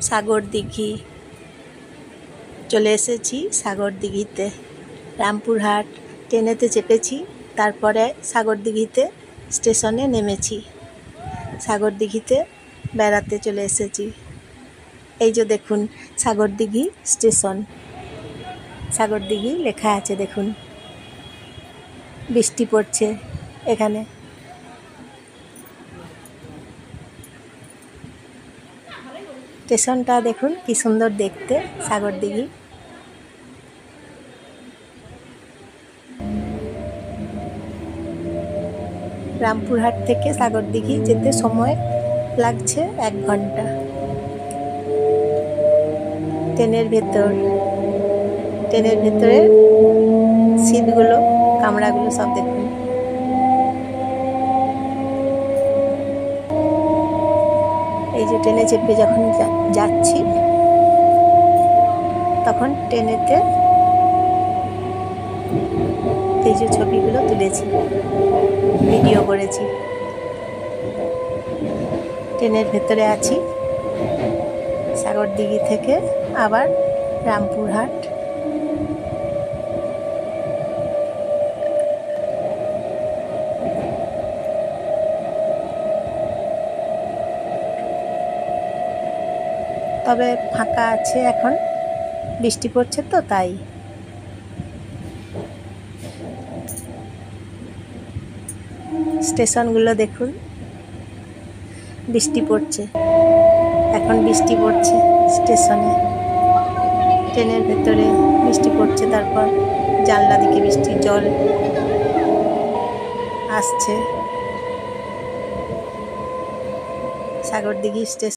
সাগর দিঘি চলে এসেছি। সাগর দিঘিতে রামপুরহাট ট্রেনেতে চেপেছি, তারপরে সাগর দিঘিতে স্টেশনে নেমেছি। সাগর দিঘিতে বেড়াতে চলে এসেছি। এই যে দেখুন সাগর দিঘি স্টেশন, সাগর দিঘি লেখা আছে দেখুন। বৃষ্টি পড়ছে এখানে। স্টেশনটা দেখুন কি সুন্দর দেখতে, সাগর দিঘি। রামপুরহাট থেকে সাগর দিঘি যেতে সময় লাগছে 1 ঘন্টা। ট্রেনের ভেতরে সিটগুলো, কামরাগুলো সব দেখুন। এই যে ট্রেনে চেপে যখন যাচ্ছি, তখন ট্রেনেতে এই যে ছবিগুলো তুলেছি, ভিডিও করেছি। ট্রেনের ভেতরে আছি। সাগর দিঘি থেকে আবার রামপুরহাট। তবে ফাঁকা আছে এখন, বৃষ্টি পড়ছে তো তাই। স্টেশনগুলো দেখুন, বৃষ্টি পড়ছে, এখন বৃষ্টি পড়ছে স্টেশনে। ট্রেনের ভেতরে বৃষ্টি পড়ছে, তারপর জানলা দিকে বৃষ্টির জল আসছে। সাগর দিঘি স্টেশন।